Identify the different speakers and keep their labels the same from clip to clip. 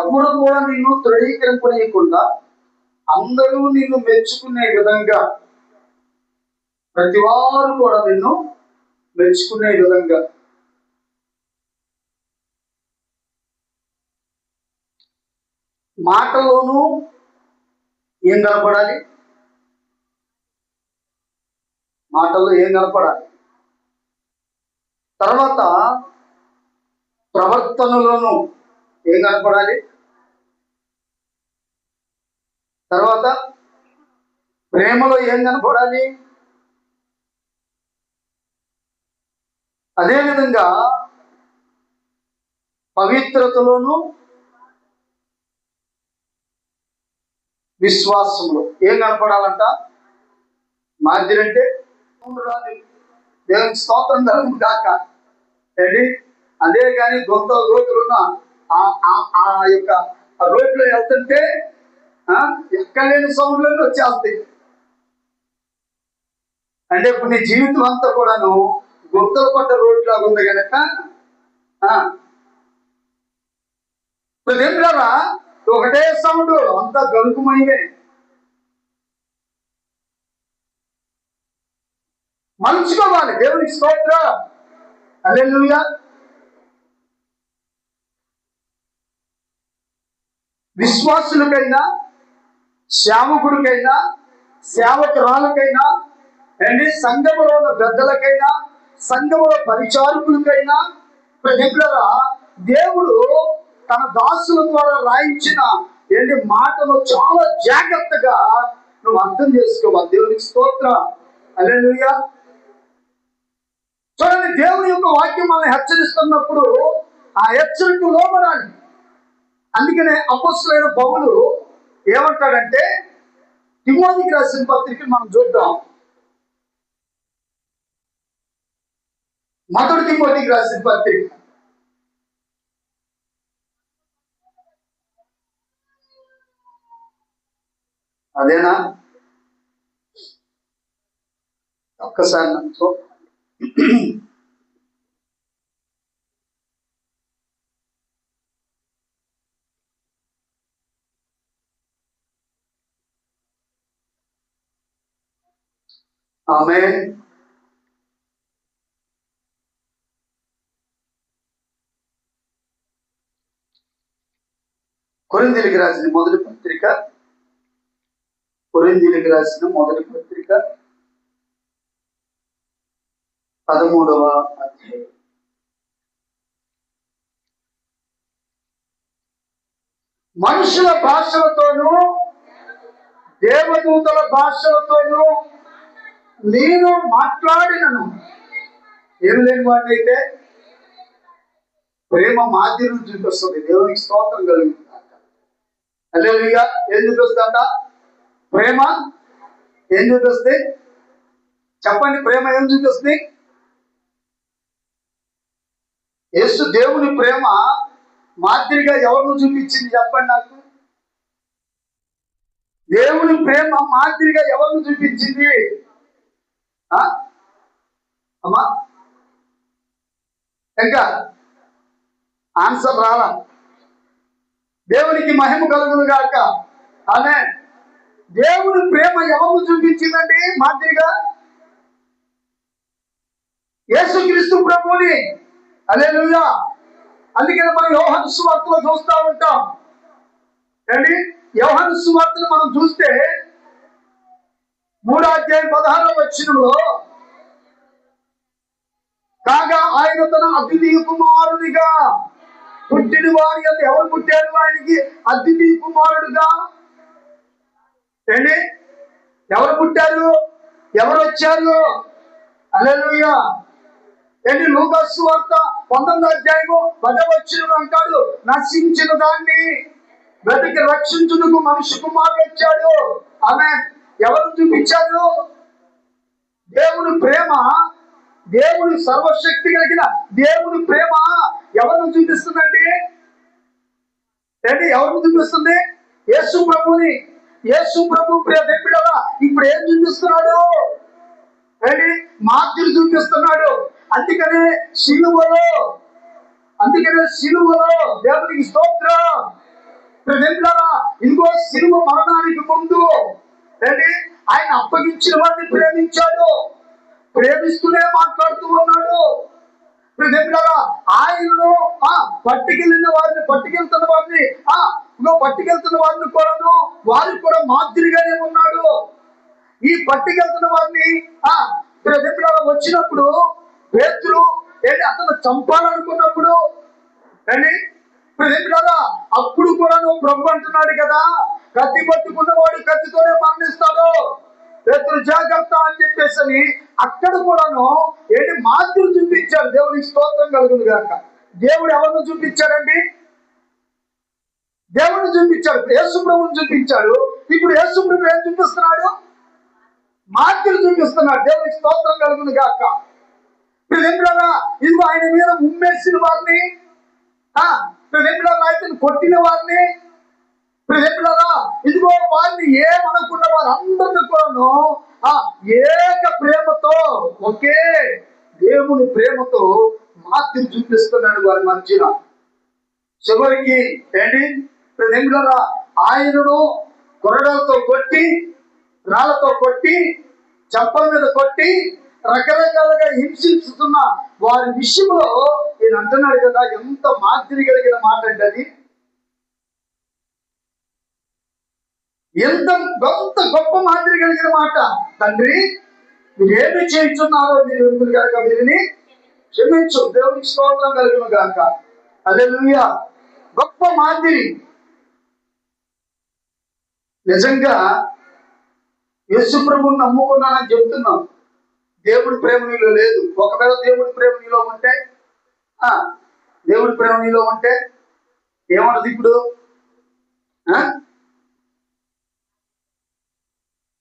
Speaker 1: ఎవరు కూడా నిన్ను తృణీకరింపనీయకుండా అందరూ నిన్ను మెచ్చుకునే విధంగా, ప్రతి వారు కూడా నిన్ను మెచ్చుకునే విధంగా మాటలోనూ ఏం కనపడాలి? మాటల్లో ఏం కనపడాలి? తర్వాత ప్రవర్తనలోనూ ఏం కనపడాలి? తర్వాత ప్రేమలో ఏం కనపడాలి? అదేవిధంగా పవిత్రతలోను విశ్వాసంలో ఏం కనపడాలంట? మాదిరి అంటే దేవునికి స్తోత్రం కలుగు కాక ఏంటి, అదే కానీ గోతులున్న ఆ యొక్క రోడ్లో వెళ్తుంటే ఎక్కలేని సౌండ్లన్నీ వచ్చేస్తాయి. అంటే ఇప్పుడు నీ జీవితం అంతా కూడాను గుంతలు పడ్డ రోడ్లాగా ఉంది కనుక ఏంటారా ఒకటే సౌండ్, అంతా గలుపుమైందే. మలుచుకోవాలి. దేవునికి స్తోత్రం, హల్లెలూయా. విశ్వాసులకైనా, సేవకుడికైనా, సేవకురాలకైనా, అండి సంఘములో ఉన్న పెద్దలకైనా, సంఘములో పరిచారకులకైనా, ప్రజలరా దేవుడు తన దాసుల ద్వారా రాయించిన మాటను చాలా జాగ్రత్తగా నువ్వు అర్థం చేసుకోవాలి. దేవునికి స్తోత్రం, హల్లెలూయా. చూడండి, దేవుని యొక్క వాక్యం మనల్ని హెచ్చరిస్తున్నప్పుడు ఆ హెచ్చరిక లోబడాలి. అందుకనే అపోస్తలుడైన పౌలు ఏమంటాడంటే, తిమోతికి రాసిన పత్రిక మనం చూద్దాం. మొదటి తిమోతికి రాసిన పత్రిక అదేనా? ఒక్కసారి నాకు ఆమేన్. కొరింథీయులకు రాసిన మొదటి పత్రిక, కొరింథీయులకు రాసిన మొదటి పత్రిక 13వ అధ్యాయం. మనుషుల భాషలతోనూ దేవదూతల భాషలతోనూ నేను మాట్లాడినను ఏమి లేని వాడిని అయితే ప్రేమ మాధ్యమం చూపిస్తుంది. దేవునికి స్తోత్రం కలుగుతుంది. హల్లెలూయా. ఏం చూపిస్తుంట? ప్రేమ ఏం చూపిస్తుంది? చెప్పండి, ప్రేమ ఏం చూపిస్తుంది? యేసు దేవుని ప్రేమ మాదిరిగా ఎవరిని చూపించింది చెప్పండి నాకు. దేవుని ప్రేమ మాదిరిగా ఎవరిని చూపించింది? అమ్మా ఇంకా ఆన్సర్ రాలా. దేవునికి మహిమ కలుగును గాక. ఆమేన్. దేవుని ప్రేమ ఎవరు చూపించిందండి మాదిరిగా? యేసుక్రీస్తు ప్రభువుని. హల్లెలూయా. అందుకని మనం యోహాను సువార్తలో చూస్తూ ఉంటాం. ఏంటి, యోహాను సువార్తను మనం చూస్తే 3వ అధ్యాయం 16వ వచనంలో, కాగా ఆయన తన అద్వితీయ కుమారునిగా పుట్టిన వారి అంత ఎవరు పుట్టారు? ఆయనకి అద్వితీయ కుమారుడుగా. ఏంటి, ఎవరు పుట్టారు? ఎవరు వచ్చారు? హల్లెలూయా. ఏంటి, లూకా సువార్త 19వ అధ్యాయము 10వ వచనంలో అంటాడు, నశించిన దాన్ని వెతికి రక్షించుటకు మనిషి కుమారుడు వచ్చాడు. ఆమేన్. ఎవరు చూపించారు? దేవుని ప్రేమ, దేవుని సర్వశక్తి కలిగిన దేవుని ప్రేమ ఎవరిని చూపిస్తుందండి? ఏంటి, ఎవరిని చూపిస్తుంది? యేసు ప్రభుని. యేసు ప్రభు ప్రియ దేవుడరా ఇప్పుడు ఏం చూపిస్తున్నాడు? ఏంటి, మాదిరి చూపిస్తున్నాడు. అందుకనే సిలువలో దేవునికి స్తోత్రం, ప్రేమికులారా, ఇదిగో శిలువ మరణానికి ముందు ఏంటి ఆయన అప్పగించిన వాడిని ప్రేమించాడు, ప్రేమిస్తూనే మాట్లాడుతూ ఉన్నాడు. ప్రేమికులారా, ఆయనను పట్టుకెళ్తున్న వారిని పట్టుకెళ్తున్న వారిని కూడాను వారికి కూడా మాదిరిగానే ఉన్నాడు. ఈ పట్టుకెళ్తున్న వారిని ప్రేమికులారా వచ్చినప్పుడు పేతురు ఏంటి అతను చంపాలనుకున్నప్పుడు ఏంటి ప్రేమికులారా అప్పుడు కూడా నువ్వు ప్రభు అంటున్నాడు కదా, కత్తి పట్టుకున్నవాడు కత్తితోనే మరణిస్తాడు, పేతురు జాగ్రత్త అని చెప్పేసి అక్కడ కూడాను ఏంటి మాదిరి చూపించాడు. దేవునికి స్తోత్రం కలుగును గాక. దేవుడు ఎవరిని చూపించాడండి? దేవుడిని చూపించాడు, యేసు ప్రభువుని చూపించాడు. ఇప్పుడు యేసు ప్రభు ఏం చూపిస్తున్నాడు? మాదిరి చూపిస్తున్నాడు. దేవునికి స్తోత్రం కలుగును గాక. ఇదిగో ఆయన మీద ఉమ్మేసిన వారిని, ఆయనను కొట్టిన వారిని, ఇదిగో వారిని ఏమనుకున్న వారందరినీ కూడాను ఏక ప్రేమతో, ఒకే దేవుని ప్రేమతో మాదిరి చూపిస్తున్నాడు వారి మధ్యన. చివరికి ఏంటి ఆయనను కొరడాలతో కొట్టి, రాళ్లతో కొట్టి, చెంపల మీద కొట్టి రకరకాలుగా హింసిస్తున్న వారి విషయంలో ఈయన అంటున్నాడు కదా, ఎంత మాదిరి కలిగిన మాట అంటే అది, ఎంత గొప్ప మాదిరి కలిగిన మాట. తండ్రి మీరేమి చేయించున్నారో మీరు ఎరుగురు కనుక వీరిని క్షమించు. దేవునికి స్తోత్రం కలుగును గాక. హల్లెలూయా. గొప్ప మాదిరి. నిజంగా యేసు ప్రభువుని నమ్ముకున్నానని చెప్తున్నాం, దేవుడి ప్రేమ నీలో లేదు. ఒకవేళ దేవుడి ప్రేమ నీలో ఉంటే ఏమన్నది ఇప్పుడు?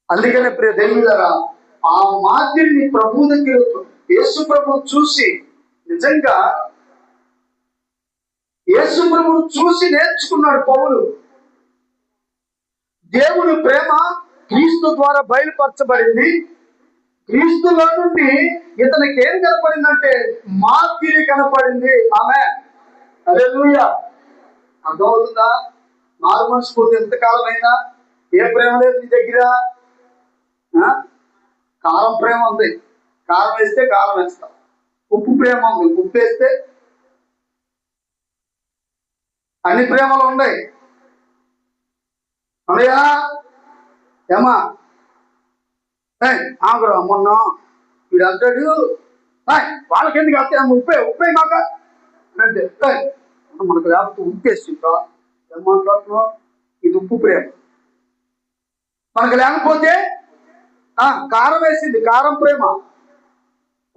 Speaker 1: అందుకనే ప్రియ దేవులారా, ఆ మాదిరిని ప్రభు దగ్గర యేసు ప్రభువు చూసి, నిజంగా యేసు ప్రభువు చూసి నేర్చుకున్నాడు పౌలు. దేవుని ప్రేమ క్రీస్తు ద్వారా బయలుపరచబడింది. క్రీస్తులో నుండి ఇతనికి ఏం కనపడిందంటే మాదిరి కనపడింది. ఆమె హల్లెలూయా. అర్థమవుతుందా? మారు మనసు పోతే ఎంతకాలం అయినా ఏ ప్రేమ లేదు నీ దగ్గర? కారం ప్రేమ ఉంది, కారం వేస్తే కారం వేస్తాం. ఉప్పు ప్రేమ ఉంది, ఉప్పు వేస్తే అన్ని ప్రేమలు ఉన్నాయి. అన్నయ్యా ఏమా ఆగురా, మొన్న వీడు అంటాడు వాళ్ళకెందుకు వస్తే ఉప్పే మాక అంటే మనకు లేకపోతే ఉప్పేస్తుంటా, ఏం మాట్లాడుతున్నావు? ఇది ఉప్పు ప్రేమ. మనకు లేకపోతే కారం వేసింది, కారం ప్రేమ,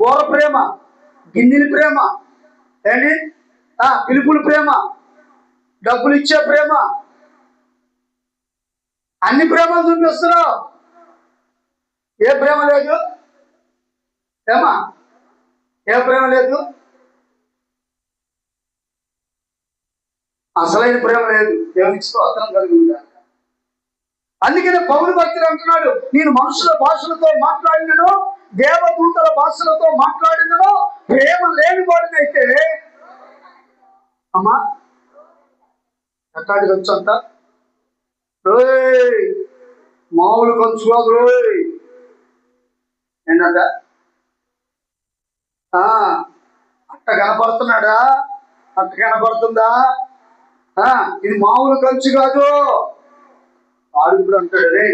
Speaker 1: కూర ప్రేమ, గిన్నెల ప్రేమ, ఏంటి పిలుపుల ప్రేమ, డబ్బులు ఇచ్చే ప్రేమ, అన్ని ప్రేమలు చూపిస్తున్నావు. ఏ ప్రేమ లేదు? ఏమా ఏ ప్రేమ లేదు? అసలైన ప్రేమ లేదు. దేవునికి స్తోత్రం కలుగుతుంది. అందుకనే పౌలు భక్తుడు అంటున్నాడు, నేను మనుషుల భాషలతో మాట్లాడినను, దేవదూతల భాషలతో మాట్లాడినను, ప్రేమ లేని వాడినైతే అమ్మా ఎట్టాడికి వచ్చంత మామూలు కొంచెం కాదు రోయ్ ఏంటంట, అట్ట కనపడుతున్నాడా? అట్ట కనపడుతుందా? ఇది మామూలు కంచు కాదు. వాడు ఇప్పుడు అంటాడు, రే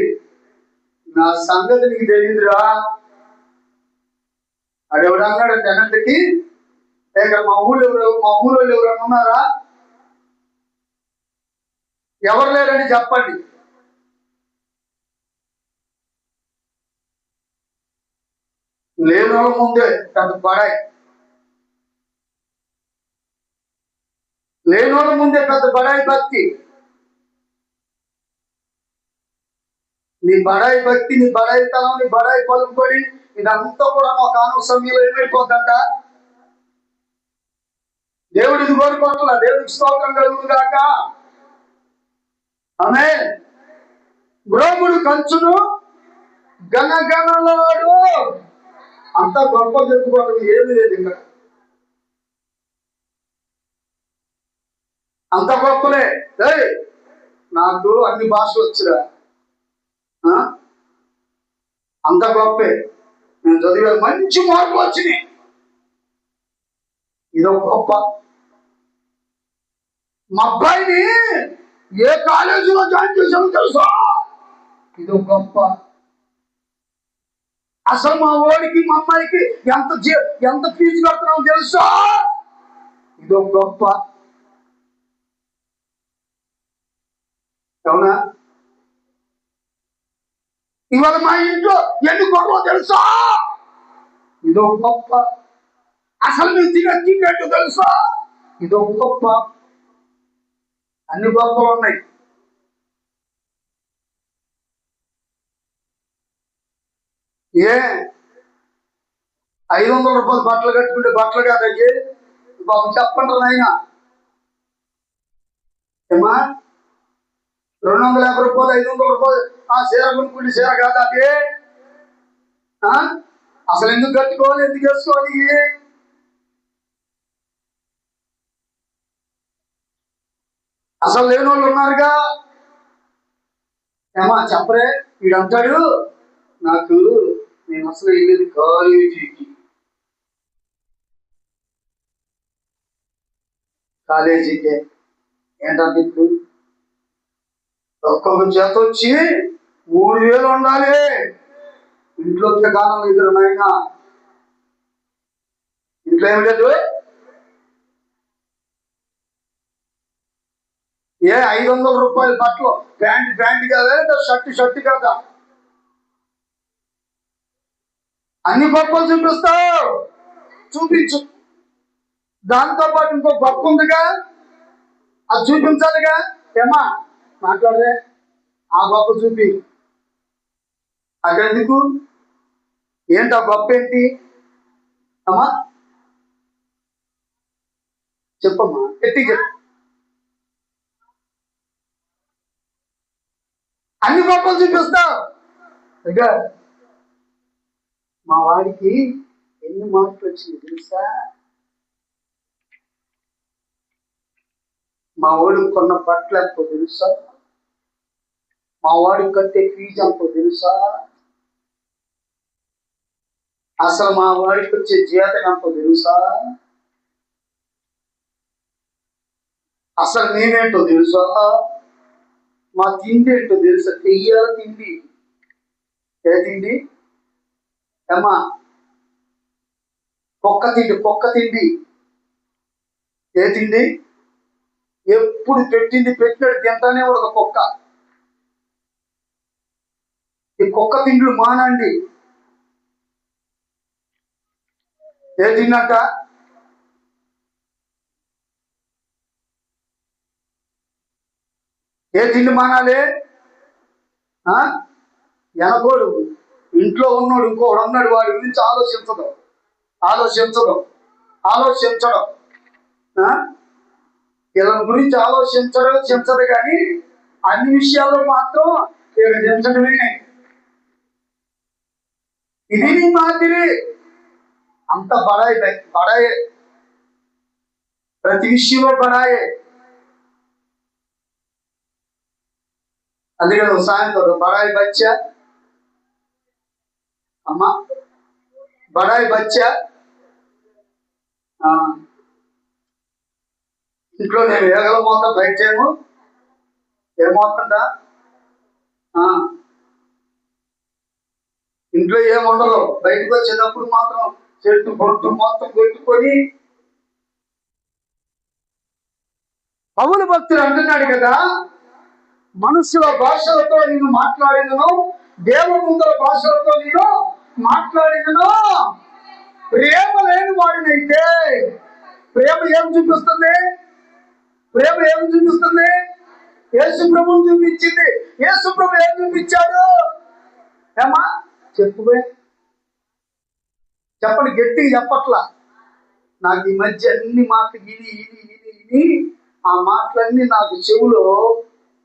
Speaker 1: నా సంగతి నీకు తెలియదురా. అడెవడు అన్నాడంటే అనంతకి, లేక మా ఊళ్ళో ఎవరైనా ఉన్నారా? ఎవరు లేరని చెప్పండి. లేని వాళ్ళ ముందే పెద్ద బడాయి, లేని వాళ్ళ ముందే పెద్ద బడాయి భక్తి. నీ బడాయి భక్తి, నీ బడాయి తనం, నీ బడాయి పలుకుబడి ఇదంతా కూడా ఒక ఆను సమయంలో ఏమైపోద్దంట? దేవుడికి కోరుకోవట్లా. దేవుడికి స్తోత్రం కలుగును గాక. ఆమె బ్రోముడు కంచును గణగణలాడు. అంత గొప్ప చెప్పుకోవడం ఏమి లేదు ఇక్కడ. అంత గొప్పలే. నాకు అన్ని భాషలు వచ్చురా, అంత గొప్పే, నేను చదివే మంచి మార్కులు వచ్చినాయి, ఇదొక గొప్ప. మా అబ్బాయిని ఏ కాలేజీలో జాయిన్ చేసామో తెలుసా, ఇదొక గొప్ప. అసలు మా వాడికి మా అమ్మాయికి ఎంత ఫీజు కడుతున్నామో తెలుసా, ఇదొక గొప్ప. అవునా? ఇవాళ మా ఇంట్లో ఎన్ని గొడవ తెలుసా, ఇదొక గొప్ప. అసలు మేము తిన్నట్టు తెలుసా, ఇదొక గొప్ప. అన్ని గొప్పలు ఉన్నాయి. ఏ 500 రూపాయలు బట్టలు కట్టుకుంటే బట్టలు కాదయ్యే, బాబు చెప్పండి నాయన. ఏమా 250 రూపాయలు 500 రూపాయలు ఆ చీర కొనుక్కుంటే చీర కాదు అది. అసలు ఎందుకు కట్టుకోవాలి, ఎందుకు వేసుకోవాలి? అసలు లేని వాళ్ళు ఉన్నారుగా. ఏమా చెప్పరే, వీడంటాడు నాకు, నేను అసలు వెళ్ళేది కాలేజీకే. ఏంటంటే ఇప్పుడు ఒక్కొక్క చేత వచ్చి 3000 ఉండాలి. ఇంట్లో కాలం ఎదురు నాయన, ఇంట్లో ఏం లేదు. ఏ 500 రూపాయల బట్టలు, ప్యాంట్ కాదా, షర్ట్ కాదా, అన్ని గొప్పలు చూపిస్తావు, చూపించు. దాంతో పాటు ఇంకో గొప్ప ఉందిగా, అది చూపించాలిగా. ఏమా మాట్లాడరే, ఆ గొప్ప చూపి. అదెందుకు? ఏంటి ఆ గొప్ప ఏంటి అమ్మా, చెప్పమ్మా, ఎట్టి చెప్పు. అన్ని గొప్పలు చూపిస్తావు. ఇక మా వాడికి ఎన్ని మార్కులు వచ్చింది తెలుసా, మా వాడికి కొన్న బట్టలు ఎంతో తెలుసా, మా వాడికి కట్టే ఫీజు ఎంతో తెలుసా, అసలు మా వాడికి వచ్చే జీతం ఎంతో తెలుసా, అసలు నేనేంటో తెలుసా, మా తిండి ఏంటో తెలుసా, తెయ్యాల తిండి. ఏ తిండి ఏమా? కుక్క తిండి. ఏ తిండి? ఎప్పుడు పెట్టినట్టు తింటానే ఉండదు కుక్క. ఈ కుక్క తిండ్లు మానండి. ఏ తిన్నట్ట? ఏ తిండి మానాలి? ఎనకోడు ఇంట్లో ఉన్నాడు, ఇంకోడు ఉన్నాడు, వాడి గురించి ఆలోచించడం వీళ్ళ గురించి ఆలోచించదు కానీ అన్ని విషయాల్లో మాత్రం చించడమే. ఇది నీ మాదిరి అంత బడాయే, ప్రతి విషయంలో బడాయే. అందుకే నువ్వు సాయంత్రం బడాయి బచ్చా అమ్మా, బడాయి బచ్చా. ఇంట్లో నేను ఏగల మోత, బయట ఏమవుతుందా, ఇంట్లో ఏముండదు, బయటకు వచ్చేటప్పుడు మాత్రం చెట్టు బొట్టు మొత్తం కొట్టుకొని. పౌలు భక్తుడు అంటున్నాడు కదా, మనుషుల భాషలతో నేను మాట్లాడినను, దేవదూతల భాషలతో నేను మాట్లాడినను, ప్రేమ లేని వాడినైతే. ప్రేమ ఏం చూపిస్తుంది? యేసు ప్రభువుని చూపించింది. యేసు ప్రభు ఏం చూపించాడు? ఏమా చెప్పండి, గట్టిగా చెప్పట్లా. నాకు ఈ మధ్య అన్ని మాటలు విని ఆ మాటలన్నీ నాకు చెవులో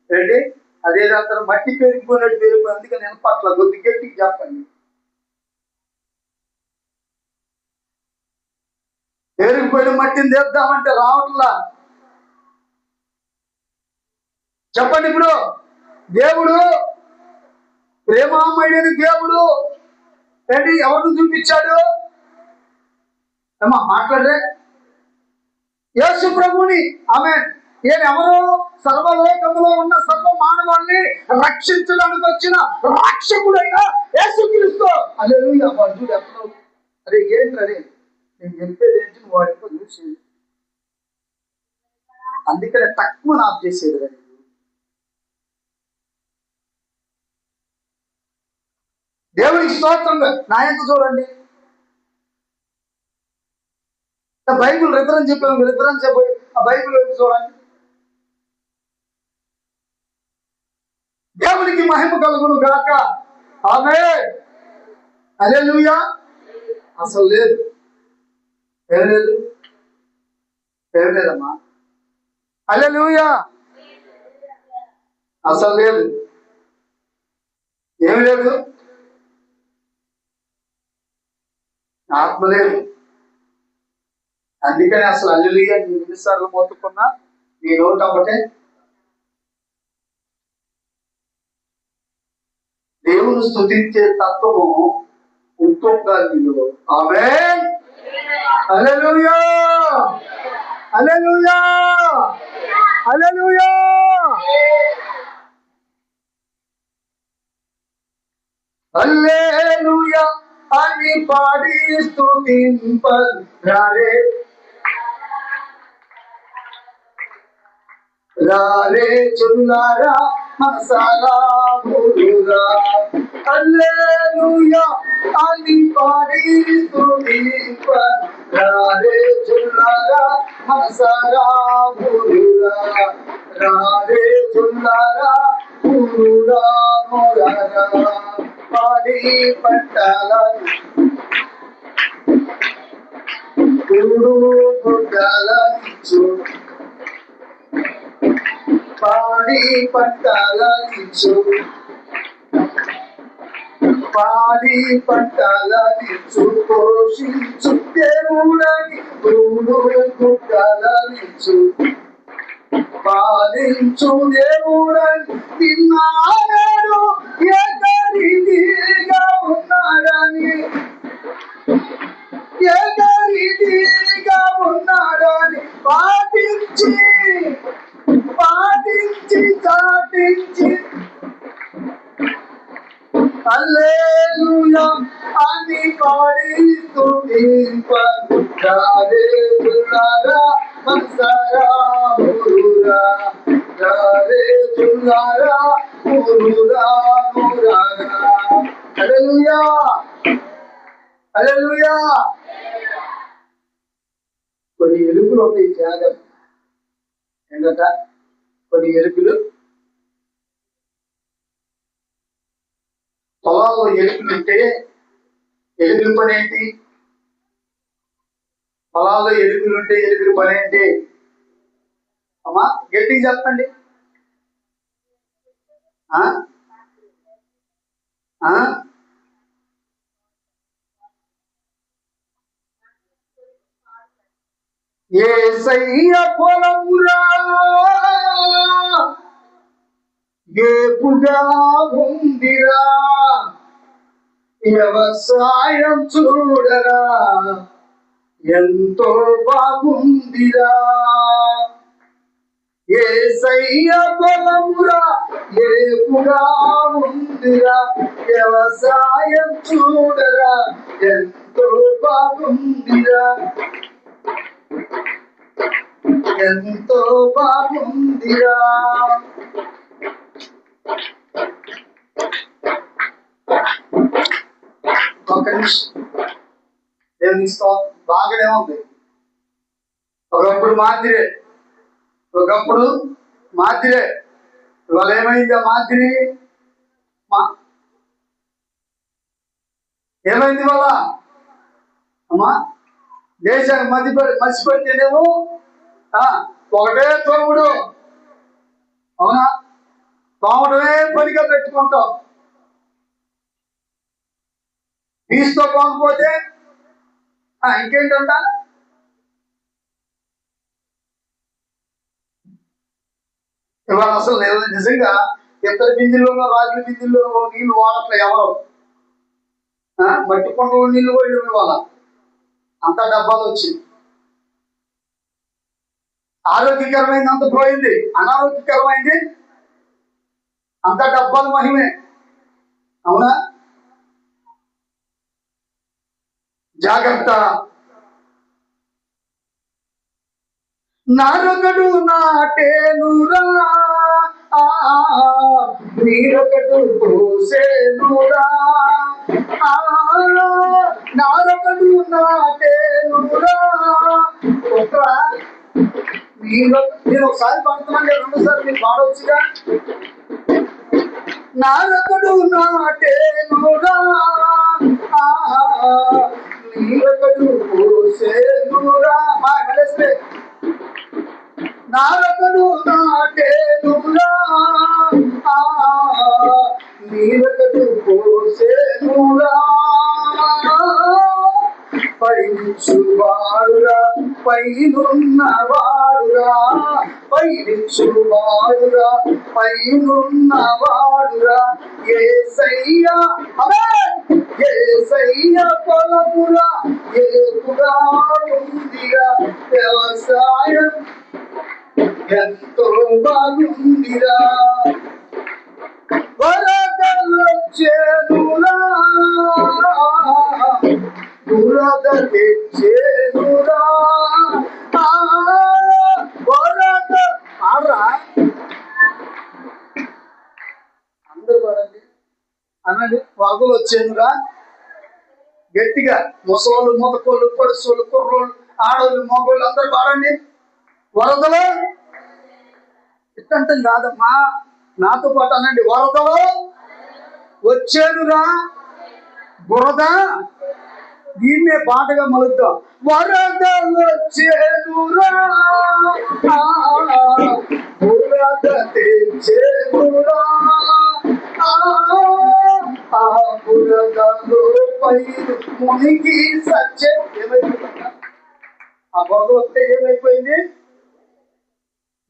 Speaker 1: ఏంటి అదేదంటారు, మట్టి పెరిగిపోయినట్టు అందుకని నేను పట్ల కొద్ది గట్టిగా చెప్పండి. పెరిగిపోయిన మట్టిని తెద్దామంటే రావట్లా. చెప్పండి. ఇప్పుడు దేవుడు ప్రేమామయుడైన దేవుడు ఏంటి ఎవరిని చూపించాడు? ఏమా మాట్లాడరే? యేసు ప్రభుని. ఆమె ఎవరు? సర్వలోకములో ఉన్న సర్వ మానవాళ్ళని రక్షించడానికి వచ్చిన రక్షకుడైన యేసుక్రీస్తు. హల్లెలూయా. చూడు ఎప్పుడు అరే ఏంటరే నేను చెప్పేది ఏంటి, నువ్వు వాడితో చూసేది. అందుకనే తక్కువ ఆఫ్ చేసేది రండి. దేవునికి స్తోత్రంగా నా ఎంత చూడండి. బైబిల్ రిఫరెన్స్ చెప్పాను, రిఫరెన్స్ చెప్పి ఆ బైబిల్ వైపు చూడండి. దేవునికి మహిమ కలుగును గాక. ఆమేన్. హల్లెలూయా. అసలు లేదు, ఏం లేదు, ఏం లేదమ్మా. హల్లెలూయా. అసలు లేదు, ఏమి లేదు, ఆత్మ లేదు. అందుకని అసలు హల్లెలూయా నీ ఎన్నిసార్లు మొత్తుకున్నా నీ నోట ఒకటే దేవుని స్తుతించే తత్వము ఇంకొక నీలో. ఆమేన్. హల్లెలూయా. హల్లెలూయా. హల్లెలూయా. హల్లెలూయా అని పాడి స్తుతింపరారే రారే చెల్లారా మనసారా బోలురా. హల్లెలూయా అని పాడి స్తుతింపరారే చెల్లారా మనసారా బోలురా. రారే చెల్లారా బోలురా మోరారా. పాడి పట్టాలని కూడు గుడ్డలని చూడు. పాడి పట్టాలనిచ్చు, పాడి పట్టాలనిచ్చు. పోషించు దేవుడని కూడు గుడ్డలనిచ్చు. పాలించు దేవుడని తిన్నాడు ఏకరీతిగా ఉన్నాడని, ఏకరీతిగా ఉన్నాడని పాటించి పాటించి చాటించి హల్లెలూయా అని పాడి స్తుతింపరారే చుల్లారా మనసారా బోలురా. రారే చుల్లారా బోలురా మోరారా. హల్లెలూయా. హల్లెలూయా. కొన్ని ఎలుకలు ఉంటాయి త్యాగం. ఏంటంట? కొన్ని ఎలుకలు, పొలాల్లో ఎలుకలుంటే ఎలుకల పని ఏంటి? పొలాల్లో ఎలుకలుంటే ఎలుకల పని ఏంటి? అమ్మా గట్టిగా చెప్పండి. యేసయ్య పొలమురా ఏపుగా ఉందిరా, వ్యవసాయం చూడరా ఎంతో బాగుందిరా. యేసయ్య పొలమురా ఏపుగా ఉందిరా, వ్యవసాయం చూడరా ఎంతో బాగుందిరా, ఎంతో బాగుందిరా. ఒక నిమిషం దేవుని బాగానే ఉంది. ఒకప్పుడు మాదిరే, ఒకప్పుడు మాదిరే. ఇవాళ ఏమైంది? ఆ మాదిరి ఏమైంది ఇవాళ? అమ్మా దేశానికి మర్చిపెడితేనేమో ఒకటే తోముడు. అవునా? తోమడమే పనిగా పెట్టుకుంటాం. నీసుతో పోకపోతే ఇంకేంటంట? ఇవాళ అసలు నిజంగా ఇద్దరు బిందుల్లోనో రాజుల బిందుల్లోనో నీళ్లు వాడట్లే ఎవరు. మట్టి కొండలో నీళ్లు పోయడం ఇవాళ అంతా డబ్బాలు వచ్చింది. ఆరోగ్యకరమైంది అంత పోయింది, అనారోగ్యకరమైంది అంత డబ్బాల మహిమే. అవునా? జాగ్రత్త. నారొకడు నాటేనురా, నీరొకడు పోసేనురా, నారొకడు నాటేనురా. నేను ఒకసారి పాడుతున్నాను, రెండోసారి మీరు పాడవచ్చుగా. నారొకడు నాటేనురా, నీరొకడు పోసేనురా. నారొకడు నాటేనురా, నీరొకడు పోసేనురా. పైనుంచువాడురా పైనున్నవాడురా, పైనుంచువాడురా పైనున్నవాడురా, యేసయ్యా. యేసయ్య పొలమురా ఏపుగా ఉందిరా, వ్యవసాయం ఎంతో బాగుందిరా. వరదలొచ్చేనురా, బురద తెచ్చేనురా, వరద. ఆడరా అందరు పడండి అన్నది. వరదలు వచ్చేనురా గట్టిగా. ముసలోళ్ళు, ముతకోళ్ళు, పడుసోళ్ళు, కుర్రోళ్ళు, ఆడోళ్ళు, మగోళ్ళు అందరు పాడండి. వరదలు ఇట్టంతం కాదమ్మా, నాతో పాటు అనండి. వరదలు వచ్చేనురా, బురద. దీన్నే పాటగా మలుద్దాం. వరదలు వచ్చేనురా, బురద తెచ్చేనురా, ఆ బురదలో పైరు మునిగి సచ్చే. ఏమైపోయింది? ఆ బురద వస్తే ఏమైపోయింది?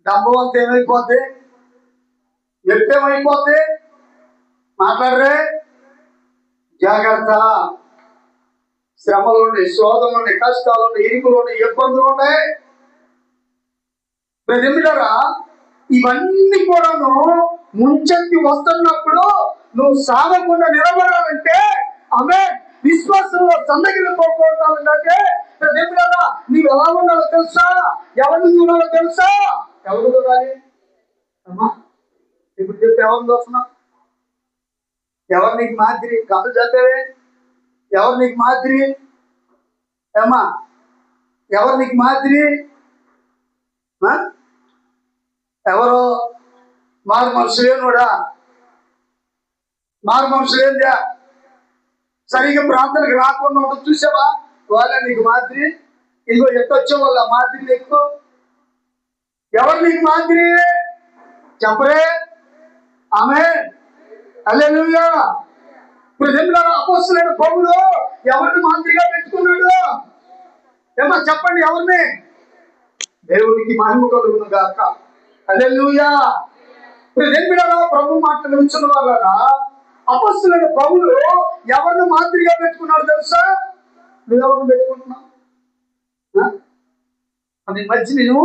Speaker 1: డబ్బు అంతా ఏమైపోద్ది? ఎట్టేమైపోద్ది? మాట్లాడరే. జాగ్రత్త. శ్రమలు ఉన్నాయి, శోధనలు ఉన్నాయి, కష్టాలు ఉన్నాయి, ఇరుకులు ఉన్నాయి, ఇబ్బందులు ఉన్నాయి. ప్రజలారా, ఇవన్నీ కూడాను ముంచెత్తి వస్తున్నప్పుడు నువ్వు సాగకుండా నిలబడాలంటే, ఆమె విశ్వాసంలో సందగిలిపోకూడదంటే, ప్రజలారా నీవు ఎలా ఉండాలో తెలుసా? ఎవరిని చూడాలో తెలుసా? ఎవరు చూడాలి అమ్మా? ఇప్పుడు చెప్తే ఎవరిని చూస్తున్నా? ఎవరు నీకు మాదిరి? కథలు చెప్పేవే. ఎవరు నీకు మాదిరి ఏమా? ఎవరు నీకు మాదిరి? ఎవరు? మారు మనుషులేనుడా, మారు మనుషులేందా? సరిగ్గా ప్రార్థనకు రాకుండా ఉండదు చూసావా? వాళ్ళ నీకు మాదిరి. ఇదిగో ఎట్టొచ్చే వాళ్ళ మాదిరి నీకు. ఎవరు నీకు మాదిరి చెప్పరే. ఆమె హల్లెలూయా. ప్రజలారా, అపోస్తలుడైన పౌలు ఎవరిని మాదిరిగా పెట్టుకున్నాడు? ఏమో చెప్పండి, ఎవరిని? దేవునికి మహిమ కలుగును గాక. హల్లెలూయా. ప్రజలారా, ప్రభు మాటలు వింటున్న వాళ్ళారా, అపోస్తలుడైన పౌలు ఎవరిని మాదిరిగా పెట్టుకున్నాడు తెలుసా? నువ్వు ఎవరిని పెట్టుకుంటున్నావు? అది మధ్య నేను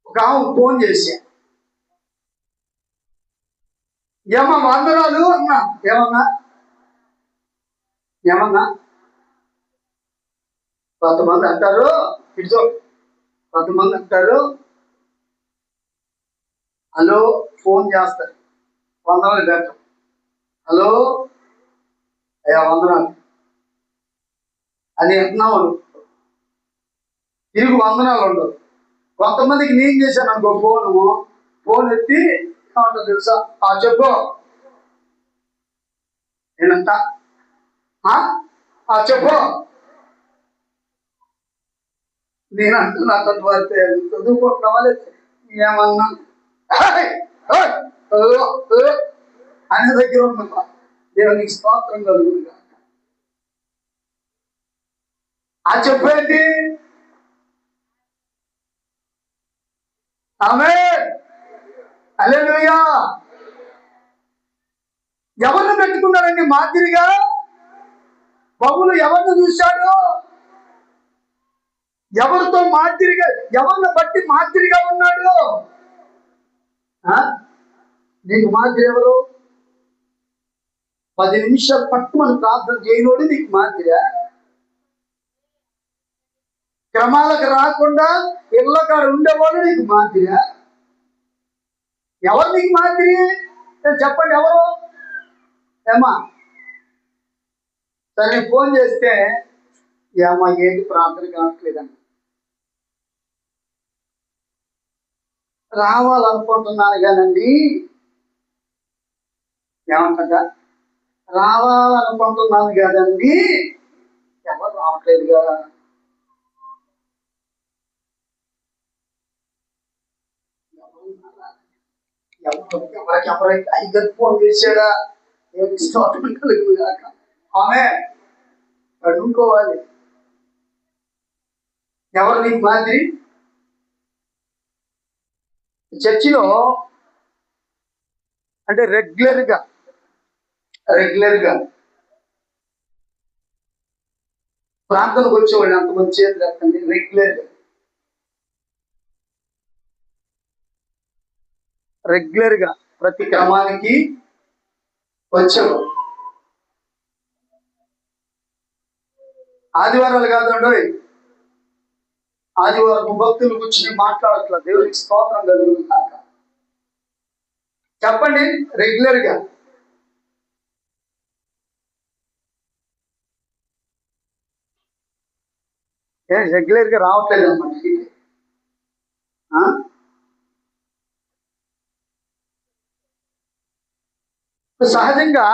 Speaker 1: ఒక ఫోన్ చేశా. ఏమా వందనాలు అన్నా. ఏమన్నా కొంతమంది అంటారు, ఇటు కొంతమంది అంటారు, హలో ఫోన్ చేస్తారు, వందనాలు పెట్టం. హలో అయ్యా వందనాలు అని అంటున్నావు, తిరిగి వందనాలు ఉండవు. కొంతమందికి నేను చేశాను అనుకో, ఫోన్ ఎత్తి ఏమంటారు తెలుసా? చెప్పు. నేనంట చెప్పు. నేను అంటున్నా వారితే చదువుకుంటున్నావా లేదు ఏమన్నా ఆయన దగ్గర ఉన్నప్ప దేవునికి స్తోత్రం కలుగుతుంది. చెప్పేంటి? ఆమేన్. హల్లెలూయా. ఎవరిని పెట్టుకున్నాడండి మాదిరిగా? పౌలు ఎవరిని చూశాడు? ఎవరితో మాదిరిగా, ఎవరిని బట్టి మాదిరిగా ఉన్నాడు? నీకు మాదిరి ఎవరు? 10 నిమిషాలు పట్టుమని ప్రార్థన చేయనోడు నీకు మాదిరా? క్రమాలకు రాకుండా ఇళ్ళకాడ ఉండేవాడు నీకు మాదిరా? ఎవరు నీకు మాదిరి? చెప్పండి ఎవరు? ఏమా సరే ఫోన్ చేస్తే ఏమా ఏంటి ప్రార్థన కావట్లేదండి, రావాలనుకుంటున్నాను కానండి. ఏమంటా? రావాలనుకుంటున్నాను కదండి, ఎవరు రావట్లేదుగా. ఎవరైతే ఐదు ఫోన్ చేశాడా ఆమె అడుక్కోవాలి. ఎవరు నీకు మాదిరి? చర్చిలో అంటే రెగ్యులర్గా ప్రార్థనకు వచ్చేవాళ్ళు అంతమంది చేతులు ఎత్తండి. రెగ్యులర్గా ప్రతి క్రమానికి వచ్చేవాళ్ళు. ఆదివారాలు కాదండి, ఆదివారం భక్తులు కూర్చుని మాట్లాడట్లా. దేవునికి స్తోత్రం కలుగుతాక చెప్పండి. రెగ్యులర్గా రావట్లేదు అన్నమాట. సహజంగా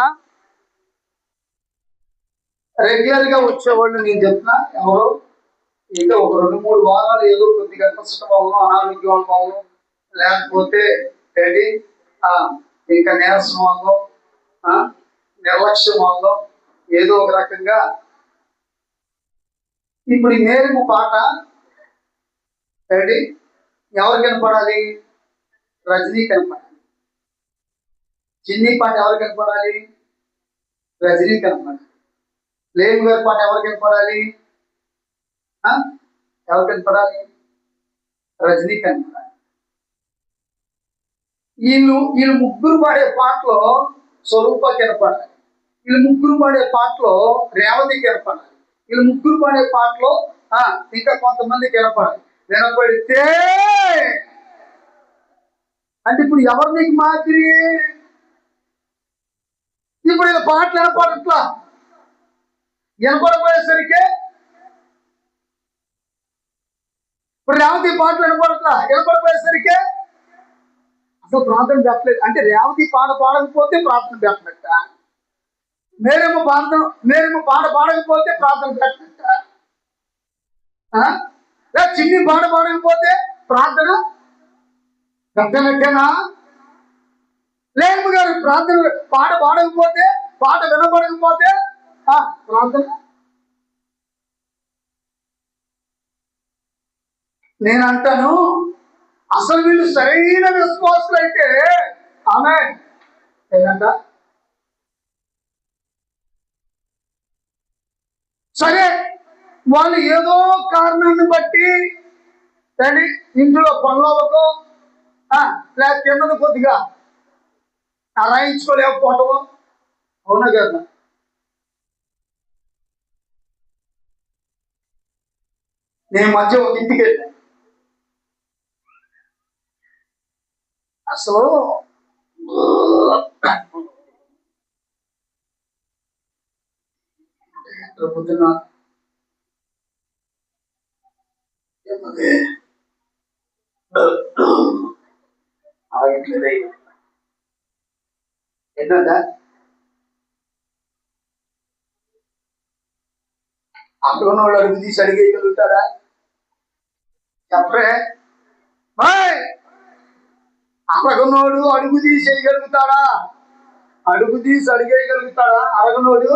Speaker 1: రెగ్యులర్గా వచ్చేవాళ్ళు నేను చెప్తున్నా ఎవరు, ఏదో ఒక 2-3 వారాలు ఏదో కొద్దిగా కష్టం అవ్వను, అనారోగ్యం అవ్వను, లేకపోతే ఏంటి ఇంకా నీరసం అవ్వను, నిర్లక్ష్యం అవ్వను, ఏదో ఒక రకంగా. ఇప్పుడు ఈ నేరము పాట ఏంటి ఎవరు కనపడాలి? రజనీ కనపడాలి. చిన్ని పాట ఎవరు కనపడాలి? రజనీ కనపడాలి. లేము గారి పాట ఎవరు కనపడాలి? ఎవరు కనపడాలి? రజనీ కనపడాలి. వీళ్ళు ముగ్గురు పాడే పాటలో స్వరూప కనపడాలి. వీళ్ళు ముగ్గురు పాడే పాటలో రేవతి కనపడాలి. వీళ్ళు ముగ్గురు పాడే పాటలో ఇంకా కొంతమంది కనపడాలి. వినపడితే అంటే ఇప్పుడు ఎవరు నీకు మాదిరి? ఇప్పుడు వీళ్ళ పాటలు వినపడట్లా. వినపడపోయేసరికి ఇప్పుడు రేవతి పాటలు వినపడపోయేసరికి అసలు ప్రార్థన పెట్టలేదు. అంటే రేవతి పాట పాడకపోతే ప్రార్థన పెట్టనట్ట, మేరేమో పాట పాడకపోతే ప్రార్థన పెట్టనట్ట, చిన్ని పాట పాడకపోతే ప్రార్థన పెట్టనట్టేనా? లేము గారు ప్రార్థన పాట పాడకపోతే, పాట వినపడకపోతే ప్రార్థన. నేను అంటాను అసలు వీళ్ళు సరైన విశ్వాసులు అయితే ఆమె ఏంటంట, సరే వాళ్ళు ఏదో కారణాన్ని బట్టి ఇంట్లో పనులతో లేక తిన్నది కొద్దిగా రాయించుకోలేకపోవటము. అవునా కదా? నేను మధ్య ఒక ఇంటికి వెళ్ళాను. అసలు పొద్దున్న ఆగట్లేదు. ఏంటంటే అక్కడ ఉన్న వాళ్ళు అడుగు తీసి అడిగేయగలుగుతారా? చెప్పరే. అరగనోడు అడుగు తీసేయగలుగుతాడా? అడుగు తీసి అడిగేయగలుగుతాడా? అరగనోడు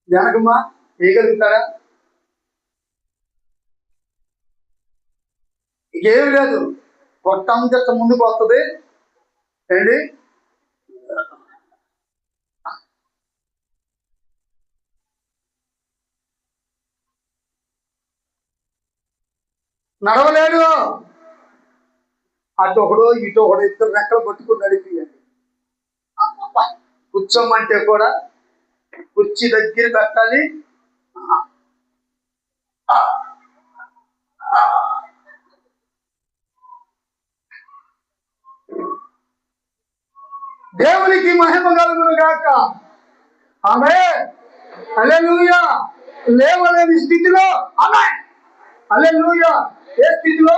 Speaker 1: జనకమ్మా వేయగలుగుతాడా? ఇంకేమి లేదు. కొట్టంత ముందుకు వస్తుంది ఏంటి, నడవలేడు. అటు ఒకడు ఇటు ఒకడు, ఇద్దరు రెక్కలు పట్టుకుని నడిపియండి. కూర్చోమంటే కూడా కుర్చీ దగ్గర పెట్టాలి. దేవునికి మహిమ కలుగును గాక. ఆమేన్. హల్లెలూయా. లేవలేని స్థితిలో, ఆమేన్, హల్లెలూయా. ఏ స్థితిలో?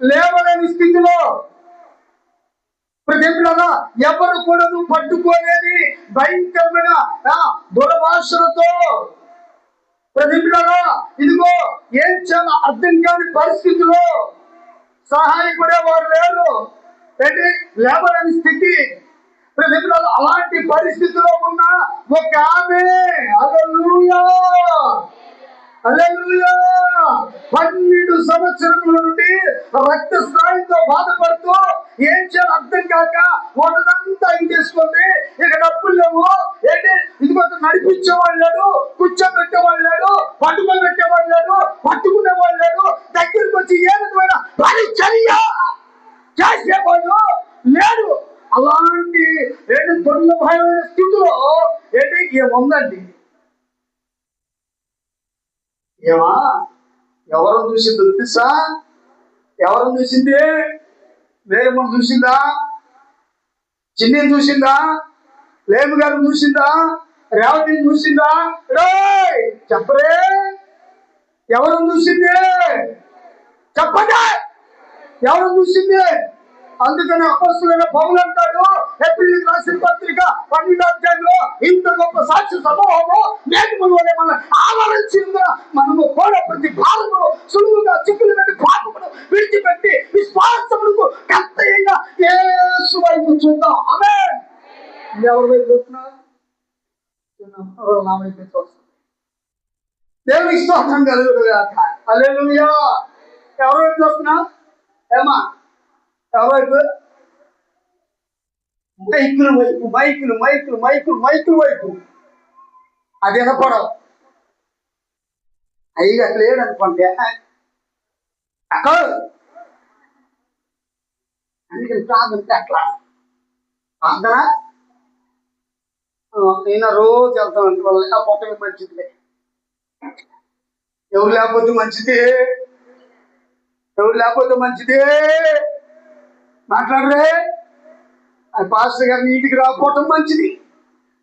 Speaker 1: లేవలేని స్థితిలో. ప్రజలారా, ఎవరు కూడా పట్టుకోలేని భయంకరమైన దురభాషలతో, ప్రజలారా, ఇదిగో ఏం చాలా అర్థం కాని పరిస్థితిలో సహాయపడేవారు లేరు. ఏంటి? లేవలేని స్థితి. ప్రజలారా, అలాంటి పరిస్థితిలో ఉన్న ఒక ఆమె, హల్లెలూయా, హల్లెలూయా, 12 సంవత్సరముల నుండి రక్తస్రావంతో బాధపడుతూ ఏం చేయాలి అర్థం కాక వాళ్ళంతా ఏం చేసుకుంది. ఇక డబ్బులు లేవు. ఏంటి? ఇదిగో నడిపించేవాళ్ళు లేడు, కూర్చోబెట్టేవాళ్ళు లేడు, పట్టుకోబెట్టేవాళ్ళు లేడు, పట్టుకునేవాళ్ళు లేడు, దగ్గరికి వచ్చి ఏ విధమైన పరిచర్య చేసేవాళ్ళు లేడు. అలాంటి ఏంటి దుర్లభమైన స్థితిలో ఏంటి ఏముందండి? ఏమా ఎవరు చూసింది తెలుసా? ఎవరు చూసింది? వేరే మనం చూసిందా? చిన్నిని చూసిందా? లేము గారు చూసిందా? రేవతిని చూసిందా? చెప్పరే, ఎవరు చూసింది? చెప్పండి, ఎవరు చూసింది? అందుకని అపోస్తలుడైన పౌలు అంటాడు, ఏప్రిల్ రాసిన పత్రిక 12వ అధ్యాయంలో, ఇంత గొప్ప సాక్షి సమూహము మేఘముల వలె మనల్ని ఆవరించిందిగా మనము కూడా ప్రతి భారమును సులువుగా చిక్కులు పెట్టి పాపమును విడిచిపెట్టి విశ్వాసములకు కర్తయ్య యేసు వైపు చూద్దాం. ఆమేన్. ఎవరి వైపు చూస్తున్నావు? నా వైపు చూస్తాం. దేవునికి స్తోత్రం కలుగునుగాక. హల్లెలూయా. ఎవరి వైపు చూస్తున్నా? ఏమా ఎవరైపు? మైకుల వైపు, మైకులు మైకులు మైకులు మైకుల వైపు. అది వినపడవు. అయ్యి అట్లా లేదనుకోండి అక్కడ. అందుకని ప్రార్థన అట్లా ప్రార్థన నేను రోజు వెళ్తాను. వాళ్ళు లేకపోతే మంచిది. ఎవరు లేకపోతే మంచిది, ఎవరు లేకపోతే మంచిది. మాట్లాడరే. పాస్టర్ గారిని ఇంటికి రాకపోవటం మంచిది,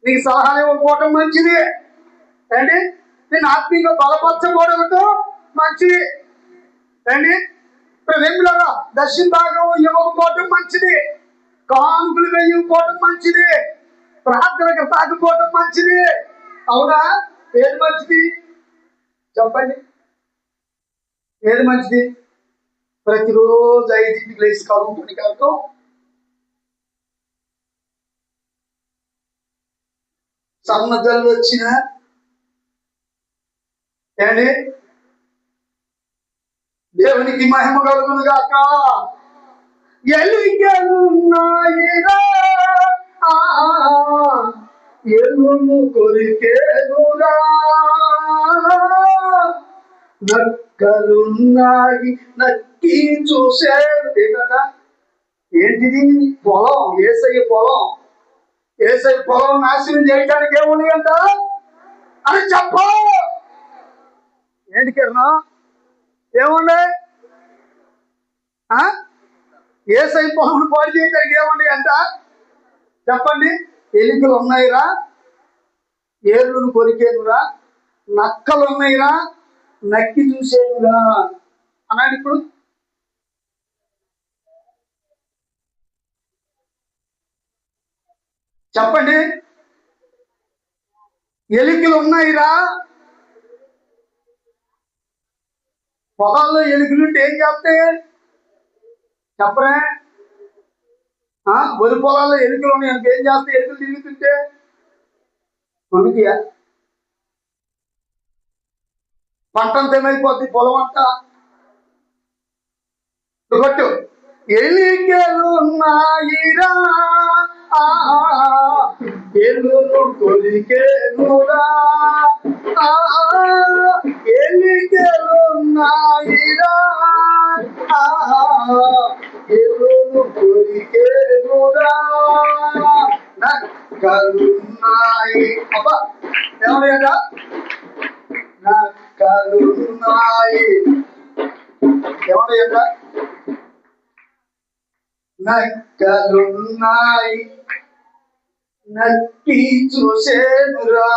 Speaker 1: నీకు సలహాలు ఇవ్వకపోవటం మంచిది. ఏంటి? నేను ఆత్మీయంగా బలపరచకూడదు మంచిది. ఏంటి? ప్రేమిలారా, దర్శన భాగం ఇవ్వకపోవటం మంచిది, కానుకలు వేయకపోవటం మంచిది, ప్రార్థనకు తాకపోవటం మంచిది. అవునా? ఏది మంచిది చెప్పండి? ఏది మంచిది? ప్రతిరోజు 5ంటికి లేచి కలుగుతుంది కాదు, సన్నజల్లు వచ్చిన ఏంటి? దేవునికి మహిమ కలుగును గాక. ఎలుగెలున్నాయిరా ఎలును కొరికేనురా, నక్కలున్నాయి నక్కి చూసేది కదా. ఏంటిది? పొలం, ఏసయ్య పొలం. ఏసయ్య పొలం నాశనం చేయడానికి ఏమున్నాయి అంట అని చెప్ప. ఏంటి కిరణం? ఏమున్నాయి? ఏసయ్య పొలం పాడు చేయడానికి ఏమున్నాయి అంట చెప్పండి. ఎలుకలు ఉన్నాయిరా, ఏర్లను కొరికేనురా, నక్కలు ఉన్నాయిరా, నక్కి చూసేనురా అన్నాడు. ఇప్పుడు చెప్పండి. ఎలుకలు ఉన్నాయిరా. పొలాల్లో ఎలుకలుంటే ఏం చేస్తాయి చెప్పరా? వరి పొలాల్లో ఎలుకలు ఉన్నాయి, ఏం చేస్తాయి? ఎలుకలు తిరుగుతుంటే కొడుకుయా పంట అంతా ఏమైపోద్ది? పొలం అంతా కొట్టు. ఎలికెలున్నాయిరా ఎలును కొలికెనురా ఎలికెలున్నాయిరా ఎలును కొలికెనురా నక్కలున్నాయి. అబ్బా ఏమయ్యా, నక్కలున్నాయి. ఏమయ్యా, నక్కలున్నాయి. నక్కి చూసేనురా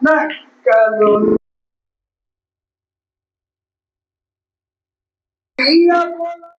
Speaker 1: నక్కలు